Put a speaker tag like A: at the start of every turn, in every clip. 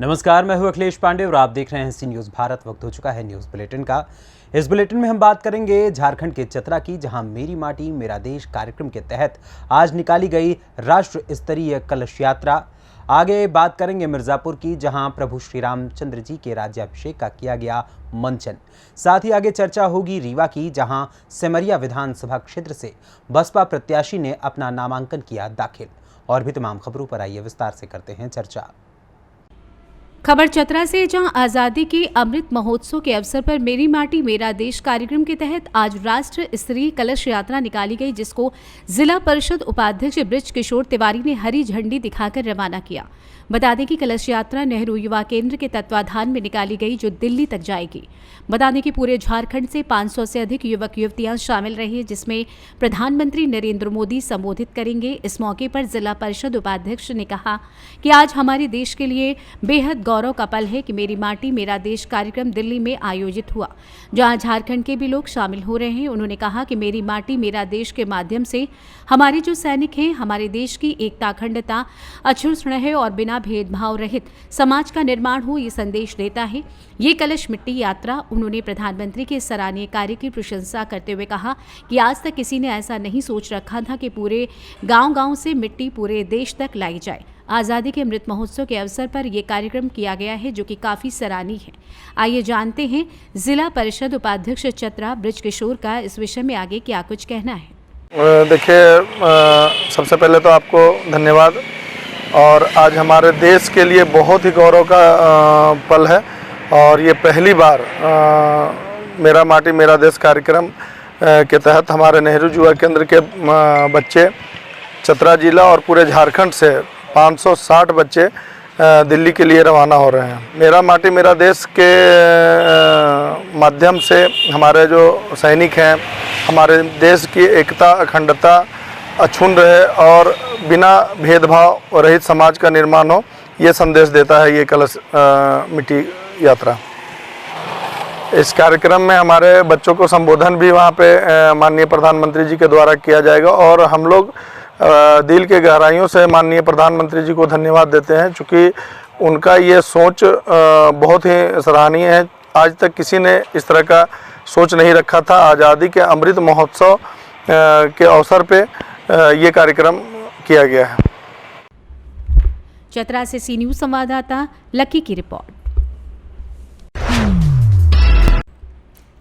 A: नमस्कार, मैं हूं अखिलेश पांडे और आप देख रहे हैं सी न्यूज़ भारत। वक्त हो चुका है न्यूज़ बुलेटिन का। इस बुलेटिन में हम बात करेंगे झारखंड के चतरा की, जहां मेरी माटी मेरा देश कार्यक्रम के तहत आज निकाली गई राष्ट्र स्तरीय कलश यात्रा। आगे बात करेंगे मिर्जापुर की, जहां प्रभु श्री रामचंद्र जी के राज्याभिषेक का किया गया मंचन। साथ ही आगे चर्चा होगी रीवा की, जहां सिमरिया विधानसभा क्षेत्र से बसपा प्रत्याशी ने अपना नामांकन किया दाखिल। और भी तमाम खबरों पर आइए विस्तार से करते हैं चर्चा।
B: खबर चतरा से, जहां आज़ादी के अमृत महोत्सव के अवसर पर मेरी माटी मेरा देश कार्यक्रम के तहत आज राष्ट्र स्तरीय कलश यात्रा निकाली गई, जिसको जिला परिषद उपाध्यक्ष बृज किशोर तिवारी ने हरी झंडी दिखाकर रवाना किया। बता दें कि कलश यात्रा नेहरू युवा केंद्र के तत्वाधान में निकाली गई, जो दिल्ली तक जाएगी। बता दें कि पूरे झारखंड से 500 से अधिक युवक युवतियां शामिल रही, जिसमें प्रधानमंत्री नरेंद्र मोदी संबोधित करेंगे। इस मौके पर जिला परिषद उपाध्यक्ष ने कहा कि आज हमारे देश के लिए बेहद गौरव का पल है कि मेरी माटी मेरा देश कार्यक्रम दिल्ली में आयोजित हुआ, जहां झारखंड के भी लोग शामिल हो रहे हैं। उन्होंने कहा कि मेरी माटी मेरा देश के माध्यम से हमारे जो सैनिक हैं, हमारे देश की एकता अखंडता अक्षुण्ण रहे और बिना भेदभाव रहित समाज का निर्माण हो, ये संदेश देता है ये कलश मिट्टी यात्रा। उन्होंने प्रधानमंत्री के सराहनीय कार्य की प्रशंसा करते हुए कहा कि आज तक किसी ने ऐसा नहीं सोच रखा था कि पूरे गांव-गांव से मिट्टी पूरे देश तक लाई जाए। आज़ादी के अमृत महोत्सव के अवसर पर यह कार्यक्रम किया गया है, जो कि काफ़ी सराहनीय है। आइए जानते हैं जिला परिषद उपाध्यक्ष चतरा बृज किशोर का इस विषय में आगे क्या कुछ कहना है।
C: देखिए, सबसे पहले तो आपको धन्यवाद। और आज हमारे देश के लिए बहुत ही गौरव का पल है, और ये पहली बार मेरा माटी मेरा देश कार्यक्रम के तहत हमारे नेहरू युवा केंद्र के बच्चे चतरा जिला और पूरे झारखंड से 560 बच्चे दिल्ली के लिए रवाना हो रहे हैं। मेरा माटी मेरा देश के माध्यम से हमारे जो सैनिक हैं, हमारे देश की एकता अखंडता अक्षुण्ण रहे और बिना भेदभाव रहित समाज का निर्माण हो, ये संदेश देता है ये कलश मिट्टी यात्रा। इस कार्यक्रम में हमारे बच्चों को संबोधन भी वहाँ पे माननीय प्रधानमंत्री जी के द्वारा किया जाएगा, और हम लोग दिल के गहराइयों से माननीय प्रधानमंत्री जी को धन्यवाद देते हैं, क्योंकि उनका ये सोच बहुत ही सराहनीय है। आज तक किसी ने इस तरह का सोच नहीं रखा था। आज़ादी के अमृत महोत्सव के अवसर पे ये कार्यक्रम किया गया है।
B: चतरा से सी न्यूज़ संवाददाता लकी की रिपोर्ट।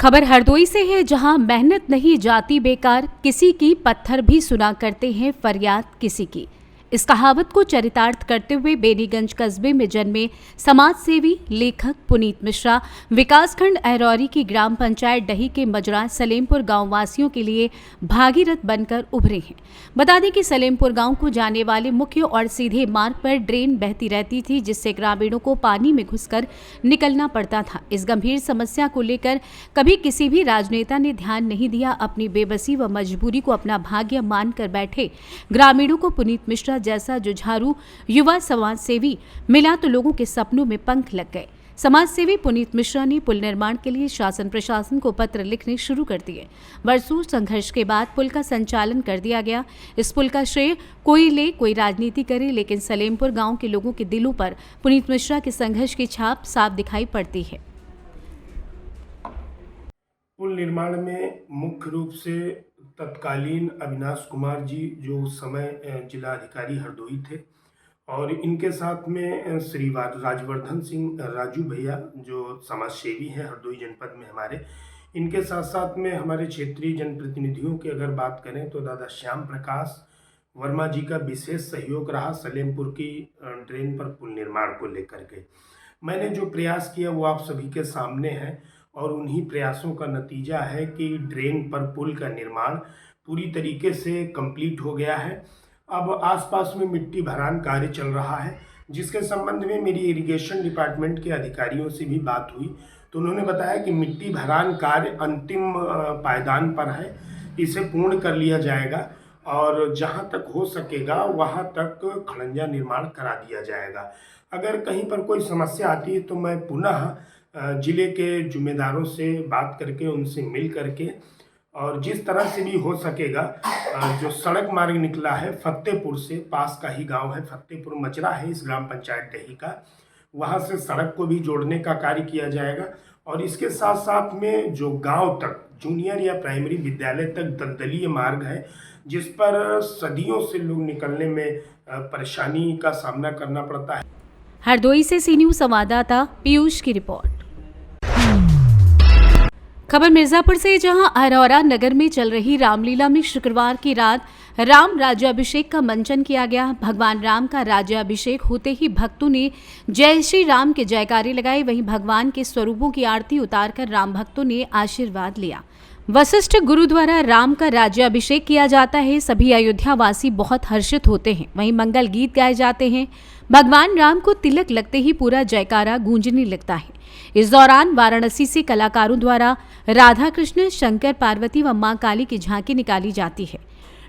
B: खबर हरदोई से है, जहां मेहनत नहीं जाती बेकार, किसी की पत्थर भी सुना करते हैं फरियाद किसी की। इस कहावत को चरितार्थ करते हुए बेनीगंज कस्बे में जन्मे समाज सेवी लेखक पुनीत मिश्रा विकासखंड अहरौरी की ग्राम पंचायत डही के मजरा सलेमपुर गांव वासियों के लिए भागीरथ बनकर उभरे हैं। बता दें कि सलेमपुर गांव को जाने वाले मुख्य और सीधे मार्ग पर ड्रेन बहती रहती थी, जिससे ग्रामीणों को पानी में घुसकर निकलना पड़ता था। इस गंभीर समस्या को लेकर कभी किसी भी राजनेता ने ध्यान नहीं दिया। अपनी बेबसी व मजबूरी को अपना भाग्य मानकर बैठे ग्रामीणों को पुनीत मिश्रा जैसा जुझारू युवा समाज सेवी मिला तो लोगों के सपनों में पंख लग गए। समाज सेवी पुनीत मिश्रा ने पुल निर्माण के लिए शासन प्रशासन को पत्र लिखने शुरू कर दिए। वर्षों संघर्ष के बाद पुल का संचालन कर दिया गया। इस पुल का श्रेय कोई ले कोई राजनीति करे, लेकिन सलेमपुर गांव के लोगों के दिलों पर पुनीत मिश्रा के संघर्ष की छाप साफ दिखाई पड़ती है।
D: पुल निर्माण में मुख्य रूप से तत्कालीन अविनाश कुमार जी, जो उस समय जिला अधिकारी हरदोई थे, और इनके साथ में श्री राजवर्धन सिंह राजू भैया, जो समाज सेवी हैं हरदोई जनपद में हमारे। इनके साथ साथ में हमारे क्षेत्रीय जनप्रतिनिधियों की अगर बात करें तो दादा श्याम प्रकाश वर्मा जी का विशेष सहयोग रहा सलेमपुर की ड्रेन पर पुल निर्माण को लेकर के। मैंने जो प्रयास किया वो आप सभी के सामने है, और उन्हीं प्रयासों का नतीजा है कि ड्रेन पर पुल का निर्माण पूरी तरीके से कंप्लीट हो गया है। अब आसपास में मिट्टी भरान कार्य चल रहा है, जिसके संबंध में मेरी इरिगेशन डिपार्टमेंट के अधिकारियों से भी बात हुई, तो उन्होंने बताया कि मिट्टी भरान कार्य अंतिम पायदान पर है, इसे पूर्ण कर लिया जाएगा, और जहां तक हो सकेगा वहां तक खड़ंजा निर्माण करा दिया जाएगा। अगर कहीं पर कोई समस्या आती है तो मैं पुनः जिले के जिम्मेदारों से बात करके उनसे मिल करके, और जिस तरह से भी हो सकेगा, जो सड़क मार्ग निकला है फतेहपुर से, पास का ही गांव है फतेहपुर मचरा है इस ग्राम पंचायत डही का, वहाँ से सड़क को भी जोड़ने का कार्य किया जाएगा और इसके साथ साथ में जो गांव तक जूनियर या प्राइमरी विद्यालय तक दलदलीय मार्ग है जिस पर सदियों से लोग निकलने में परेशानी का सामना करना पड़ता है।
B: हरदोई से सी न्यूज़ संवाददाता पीयूष की रिपोर्ट। खबर मिर्जापुर से, जहां अरौरा नगर में चल रही रामलीला में शुक्रवार की रात राम राज्याभिषेक का मंचन किया गया। भगवान राम का राज्याभिषेक होते ही भक्तों ने जय श्री राम के जयकारे लगाए। वहीं भगवान के स्वरूपों की आरती उतारकर राम भक्तों ने आशीर्वाद लिया। वशिष्ठ गुरु द्वारा राम का राज्याभिषेक किया जाता है। सभी अयोध्या वासी बहुत हर्षित होते हैं। वहीं मंगल गीत गाए जाते हैं। भगवान राम को तिलक लगते ही पूरा जयकारा गूंजने लगता है। इस दौरान वाराणसी से कलाकारों द्वारा राधा कृष्ण, शंकर पार्वती व मां काली की झांकी निकाली जाती है।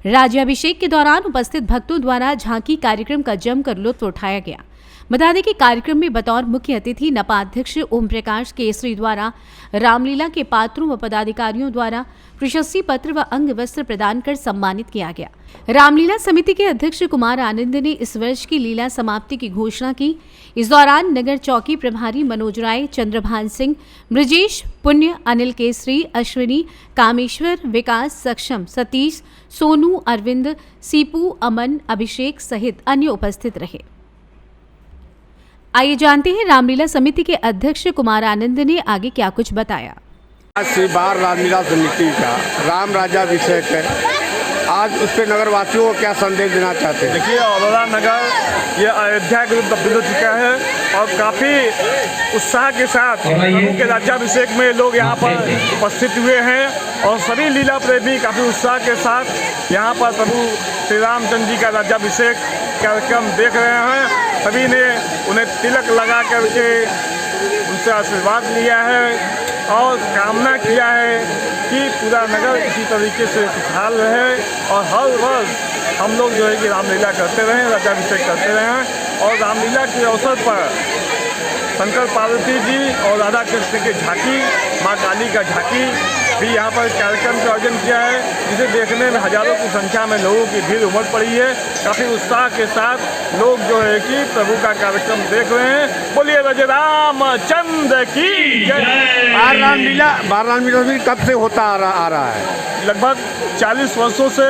B: राज्याभिषेक के दौरान उपस्थित भक्तों द्वारा झांकी कार्यक्रम का जमकर लुत्फ उठाया गया। बता दें कि कार्यक्रम में बतौर मुख्य अतिथि नपाध्यक्ष ओम प्रकाश केसरी द्वारा रामलीला के पात्रों व पदाधिकारियों द्वारा प्रशस्ति पत्र व अंग वस्त्र प्रदान कर सम्मानित किया गया। रामलीला समिति के अध्यक्ष कुमार आनंद ने इस वर्ष की लीला समाप्ति की घोषणा की। इस दौरान नगर चौकी प्रभारी मनोज राय, चंद्रभान सिंह, ब्रजेश, पुण्य, अनिल केसरी, अश्विनी, कामेश्वर, विकास, सक्षम, सतीश, सोनू, अरविंद, सीपू, अमन, अभिषेक सहित अन्य उपस्थित रहे। आइए जानते हैं रामलीला समिति के अध्यक्ष कुमार आनंद ने आगे क्या कुछ बताया।
E: आज श्री बार रामलीला समिति का राम राज्याभिषेक है। आज उस पर नगरवासियों को क्या संदेश देना चाहते हैं?
F: देखिए, अरौरा नगर ये अयोध्या के रूप तब्दील हो चुका है और काफ़ी उत्साह के साथ प्रभु के राज्याभिषेक में लोग यहाँ पर उपस्थित हुए हैं और सभी लीला प्रेमी काफ़ी उत्साह के साथ यहाँ पर प्रभु श्री रामचंद्र जी का राज्याभिषेक कार्यक्रम देख रहे हैं। सभी ने उन्हें तिलक लगा करके उनसे आशीर्वाद लिया है और कामना किया है कि पूरा नगर इसी तरीके से खुशहाल रहे और हर वर्ष हम लोग जो है कि रामलीला करते रहें, राज्याभिषेक करते रहें। और रामलीला के अवसर पर शंकर पार्वती जी और राधा कृष्ण की झांकी, माँ काली का झांकी भी यहाँ पर कार्यक्रम का आयोजन किया है, जिसे देखने में हजारों की संख्या में लोगों की भीड़ उमड़ पड़ी है। काफ़ी उत्साह के साथ लोग जो है कि प्रभु का कार्यक्रम देख रहे हैं। बोलिए राजे रामचंद्र की जय।
E: बार रामलीला कब से होता आ रहा है?
F: लगभग 40 वर्षों से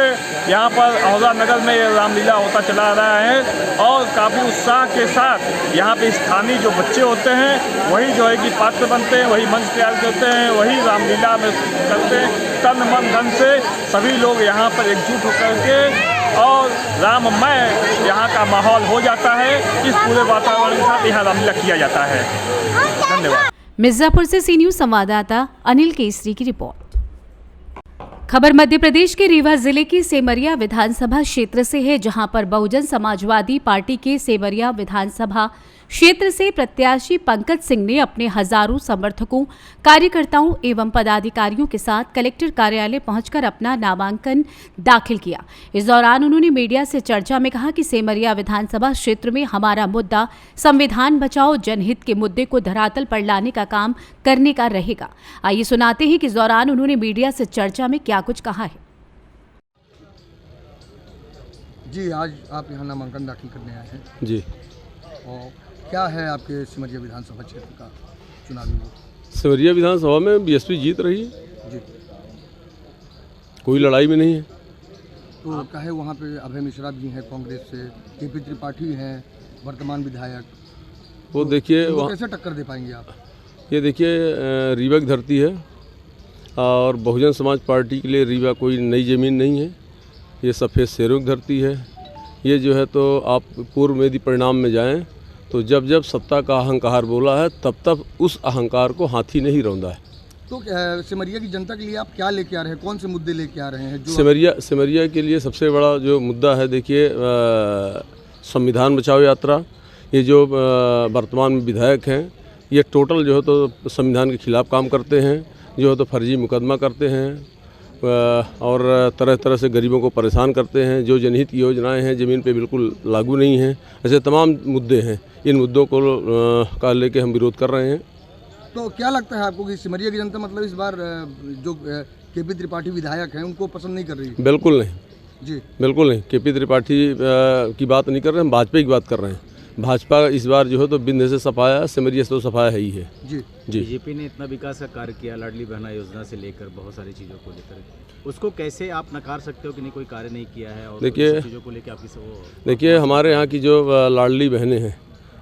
F: यहाँ पर अरौरा नगर में ये रामलीला होता चला आ रहा है और काफ़ी उत्साह के साथ यहाँ पे स्थानीय जो बच्चे होते हैं वही जो है कि पात्र बनते हैं, वही मंच तैयार करते हैं, वही रामलीला में करते हैं। तन मन धन से सभी लोग यहाँ पर एकजुट होकर के और राममय यहाँ का माहौल हो जाता है। इस पूरे वातावरण के साथ यहाँ रामलीला किया जाता है। धन्यवाद।
B: मिर्जापुर से सी न्यूज़ संवाददाता अनिल केसरी की रिपोर्ट। खबर मध्य प्रदेश के रीवा जिले की सेमरिया विधानसभा क्षेत्र से है, जहां पर बहुजन समाजवादी पार्टी के सेमरिया विधानसभा क्षेत्र से प्रत्याशी पंकज सिंह ने अपने हजारों समर्थकों, कार्यकर्ताओं एवं पदाधिकारियों के साथ कलेक्टर कार्यालय पहुंचकर अपना नामांकन दाखिल किया। इस दौरान उन्होंने मीडिया से चर्चा में कहा कि सेमरिया विधानसभा क्षेत्र में हमारा मुद्दा संविधान बचाओ, जनहित के मुद्दे को धरातल पर लाने का काम करने का रहेगा। आइए सुनाते हैं कि इस दौरान उन्होंने मीडिया से चर्चा में क्या कुछ कहा है।
G: जी, आज आप यहाँ नामांकन दाखिल करने आए हैं
H: जी,
G: और क्या है आपके सिमरिया विधानसभा क्षेत्र का चुनावी वोट?
H: सिमरिया विधानसभा में बीएसपी जीत रही है
G: जी,
H: कोई लड़ाई में नहीं है।
G: तो कहे वहाँ पे अभय मिश्रा भी हैं कांग्रेस से, केपी त्रिपाठी हैं वर्तमान विधायक,
H: वो देखिए
G: तो
H: वहाँ
G: कैसे टक्कर दे पाएंगे आप?
H: ये देखिए रीवा की धरती है और बहुजन समाज पार्टी के लिए रीवा कोई नई ज़मीन नहीं है। ये सफ़ेद शेरों की धरती है। ये जो है तो आप पूर्व में यदि परिणाम में जाएं तो जब जब सत्ता का अहंकार बोला है तब तब उस अहंकार को हाथी नहीं रौंदा है।
G: तो सिमरिया की जनता के लिए आप क्या लेके आ रहे हैं, कौन से मुद्दे लेके आ रहे हैं? जो
H: सिमरिया के लिए सबसे बड़ा जो मुद्दा है, देखिए संविधान बचाओ यात्रा। ये जो वर्तमान में विधायक हैं ये टोटल जो है तो संविधान के खिलाफ़ काम करते हैं, जो है तो फर्जी मुकदमा करते हैं और तरह तरह से गरीबों को परेशान करते हैं। जो जनहित की योजनाएं हैं ज़मीन पे बिल्कुल लागू नहीं हैं। ऐसे तमाम मुद्दे हैं। इन मुद्दों को का लेके हम विरोध कर रहे हैं।
G: तो क्या लगता है आपको कि सिमरिया की जनता मतलब इस बार जो केपी त्रिपाठी विधायक हैं उनको पसंद नहीं कर रही?
H: बिल्कुल नहीं
G: जी,
H: बिल्कुल नहीं। केपी त्रिपाठी की बात नहीं कर रहे हैं, हम भाजपा की बात कर रहे हैं। भाजपा इस बार जो है तो बिंदे से सफाया, सिमरिया से तो सफाया है ही है
G: जी।
H: जी।
I: बीजेपी ने इतना विकास का कार्य किया, लाडली बहना योजना से लेकर बहुत सारी चीज़ों को लेकर, उसको कैसे आप नकार सकते हो कि नहीं कोई कार्य नहीं किया है? और
H: देखिए
I: चीज़ों को लेकर आपकी
H: देखिए हमारे यहाँ की जो लाडली बहनें हैं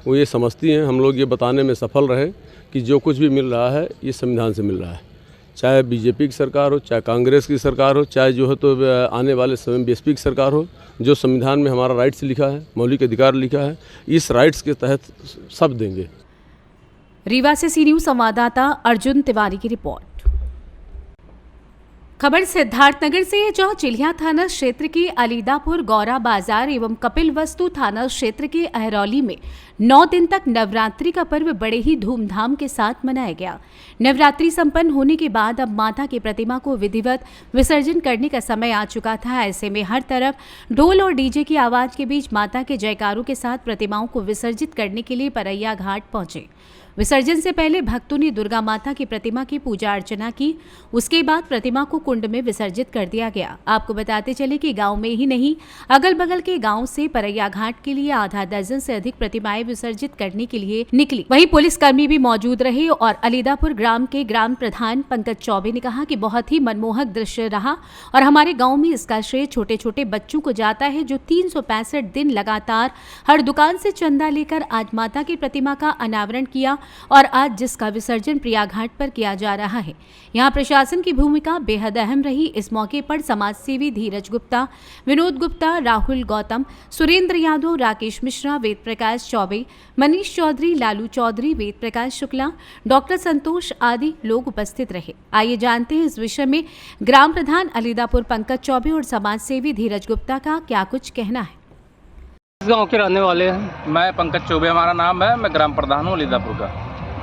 H: वो ये समझती हैं, हम लोग ये बताने में सफल रहे कि जो कुछ भी मिल रहा है ये संविधान से मिल रहा है, चाहे बीजेपी की सरकार हो, चाहे कांग्रेस की सरकार हो, चाहे जो है तो आने वाले समय में बीएसपी की सरकार हो। जो संविधान में हमारा राइट्स लिखा है, मौलिक अधिकार लिखा है, इस राइट्स के तहत सब देंगे।
B: रीवा से सी न्यूज़ संवाददाता अर्जुन तिवारी की रिपोर्ट। खबर सिद्धार्थनगर से है, जहां चिल्हिया थाना क्षेत्र के अलीदापुर गौरा बाजार एवं कपिल वस्तु थाना क्षेत्र के अहरौली में 9 दिन तक नवरात्रि का पर्व बड़े ही धूमधाम के साथ मनाया गया। नवरात्रि संपन्न होने के बाद अब माता की प्रतिमा को विधिवत विसर्जन करने का समय आ चुका था। ऐसे में हर तरफ ढोल और डीजे की आवाज के बीच माता के जयकारों के साथ प्रतिमाओं को विसर्जित करने के लिए परैया घाट पहुंचे। विसर्जन से पहले भक्तों ने दुर्गा माता की प्रतिमा की पूजा अर्चना की। उसके बाद प्रतिमा को कुंड में विसर्जित कर दिया गया। आपको बताते चले कि गांव में ही नहीं, अगल बगल के गांव से परैया घाट के लिए आधा दर्जन से अधिक प्रतिमाएं विसर्जित करने के लिए निकली। वहीं पुलिसकर्मी भी मौजूद रहे और अलीदापुर ग्राम के ग्राम प्रधान पंकज चौबे ने कहा कि बहुत ही मनमोहक दृश्य रहा और हमारे गाँव में इसका श्रेय छोटे छोटे बच्चों को जाता है, जो 365 दिन लगातार हर दुकान से चंदा लेकर आज माता की प्रतिमा का अनावरण किया और आज जिसका विसर्जन प्रयाग घाट पर किया जा रहा है। यहाँ प्रशासन की भूमिका बेहद अहम रही। इस मौके पर समाज सेवी धीरज गुप्ता, विनोद गुप्ता, राहुल गौतम, सुरेंद्र यादव, राकेश मिश्रा, वेद प्रकाश चौबे, मनीष चौधरी, लालू चौधरी, वेद प्रकाश शुक्ला, डॉक्टर संतोष आदि लोग उपस्थित रहे। आइए जानते हैं इस विषय में ग्राम प्रधान अलीदापुर पंकज चौबे और समाज सेवी धीरज गुप्ता का क्या कुछ कहना है।
J: इस गाँव के रहने वाले हैं।
K: मैं पंकज चौबे हमारा नाम है, मैं ग्राम प्रधान हूँ अलीदापुर का।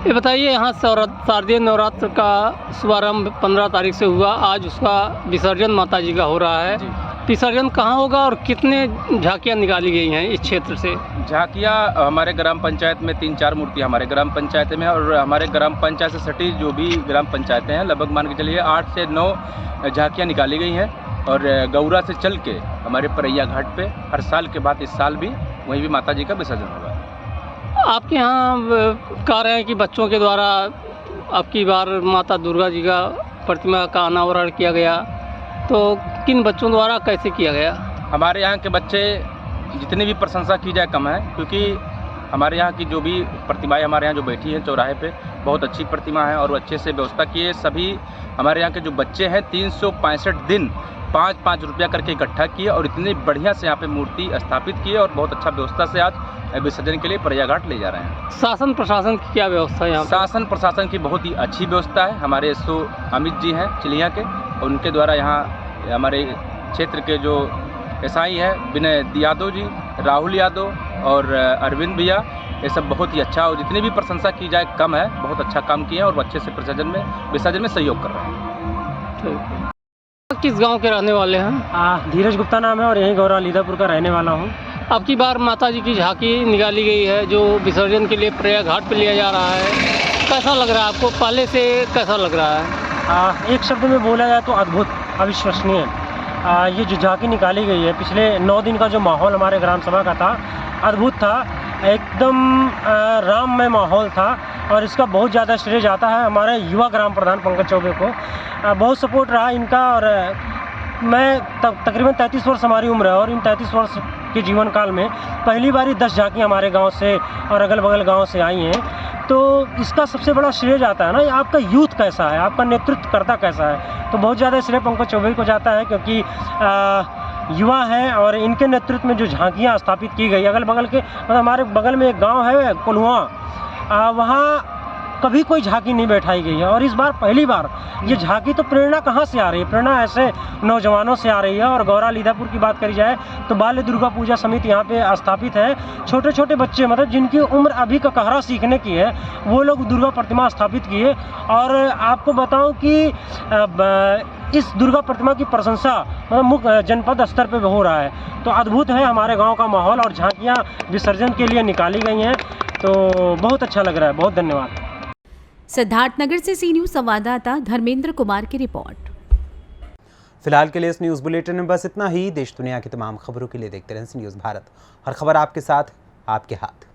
J: ये बताइए, यहाँ शारदीय नवरात्र का शुभारंभ 15 तारीख से हुआ, आज उसका विसर्जन माता जी का हो रहा है। विसर्जन कहाँ होगा और कितने झांकियाँ निकाली गई हैं इस क्षेत्र से?
K: झांकियाँ हमारे ग्राम पंचायत में 3-4 मूर्तियाँ हमारे ग्राम पंचायत में, और हमारे ग्राम पंचायत से सटी जो भी ग्राम पंचायतें हैं लगभग मान के चलिए 8 से 9 झांकियाँ निकाली गई हैं। और गौरा से चल के हमारे परैया घाट पे हर साल के बाद इस साल भी वहीं भी माता जी का विसर्जन होगा।
J: आपके यहाँ कह रहे हैं कि बच्चों के द्वारा आपकी बार माता दुर्गा जी का प्रतिमा का अनावरण किया गया, तो किन बच्चों द्वारा कैसे किया गया?
K: हमारे यहाँ के बच्चे जितनी भी प्रशंसा की जाए कम है, क्योंकि हमारे यहाँ की जो भी प्रतिमाएं हमारे यहाँ जो बैठी हैं चौराहे पे बहुत अच्छी प्रतिमा है और अच्छे से व्यवस्था किए। सभी हमारे यहाँ के जो बच्चे हैं 365 दिन 5-5 रुपया करके इकट्ठा किए और इतनी बढ़िया से यहाँ पे मूर्ति स्थापित किए और बहुत अच्छा व्यवस्था से आज विसर्जन के लिए परैया घाट ले जा रहे हैं।
J: शासन प्रशासन की क्या व्यवस्था है यहाँ?
K: शासन प्रशासन की बहुत ही अच्छी व्यवस्था है। हमारे एसओ अमित जी हैं चिलिया के, और उनके द्वारा यहाँ हमारे क्षेत्र के जो एसआई है विनय यादव जी, राहुल यादव और अरविंद भैया, ये सब बहुत ही अच्छा और जितनी भी प्रशंसा की जाए कम है। बहुत अच्छा काम किए हैं और अच्छे से विसर्जन में सहयोग कर रहे हैं।
J: किस गांव के रहने वाले हैं?
L: धीरज गुप्ता नाम है और यहीं गौरा अलीदापुर का रहने वाला हूँ।
J: अब की बार माता जी की झांकी निकाली गई है जो विसर्जन के लिए प्रयाग घाट पर लिया जा रहा है, कैसा लग रहा है आपको? पहले से कैसा लग रहा है?
L: एक शब्द में बोला जाए तो अद्भुत, अविश्वसनीय। ये जो झांकी निकाली गई है, पिछले 9 दिन का जो माहौल हमारे ग्राम सभा का था अद्भुत था, एकदम राममय माहौल था और इसका बहुत ज़्यादा श्रेय जाता है हमारे युवा ग्राम प्रधान पंकज चौबे को। बहुत सपोर्ट रहा इनका और मैं तकरीबन 33 वर्ष हमारी उम्र है और इन 33 वर्ष के जीवन काल में पहली बार 10 झांकी हमारे गांव से और अगल बगल गांव से आई हैं। तो इसका सबसे बड़ा श्रेय जाता है ना, आपका यूथ कैसा है, आपका नेतृत्व करता कैसा है, तो बहुत ज़्यादा श्रेय पंकज चौबे को जाता है क्योंकि युवा हैं और इनके नेतृत्व में जो झांकियाँ स्थापित की गई अगल बगल के, मतलब हमारे बगल में एक गाँव है कोल्हुआ, वहाँ कभी कोई झांकी नहीं बैठाई गई है और इस बार पहली बार ये झांकी। तो प्रेरणा कहाँ से आ रही है? प्रेरणा ऐसे नौजवानों से आ रही है। और गौरा अलीदापुर की बात करी जाए तो बाल्य दुर्गा पूजा समिति यहाँ पे स्थापित है। छोटे छोटे बच्चे, मतलब जिनकी उम्र अभी का कहरा सीखने की है, वो लोग दुर्गा प्रतिमा स्थापित किए। और आपको बताऊँ कि इस दुर्गा प्रतिमा की प्रशंसा मतलब मुख्य जनपद स्तर पे हो रहा है। तो अद्भुत है हमारे गांव का माहौल और झांकियां विसर्जन के लिए निकाली गई हैं, तो बहुत अच्छा लग रहा है। बहुत धन्यवाद।
B: सिद्धार्थनगर से सी न्यूज़ संवाददाता धर्मेंद्र कुमार की रिपोर्ट।
A: फिलहाल के लिए इस न्यूज़ बुलेटिन में बस इतना ही। देश दुनिया की तमाम खबरों के लिए देखते रहें सी न्यूज़ भारत। हर खबर आपके साथ, आपके हाथ।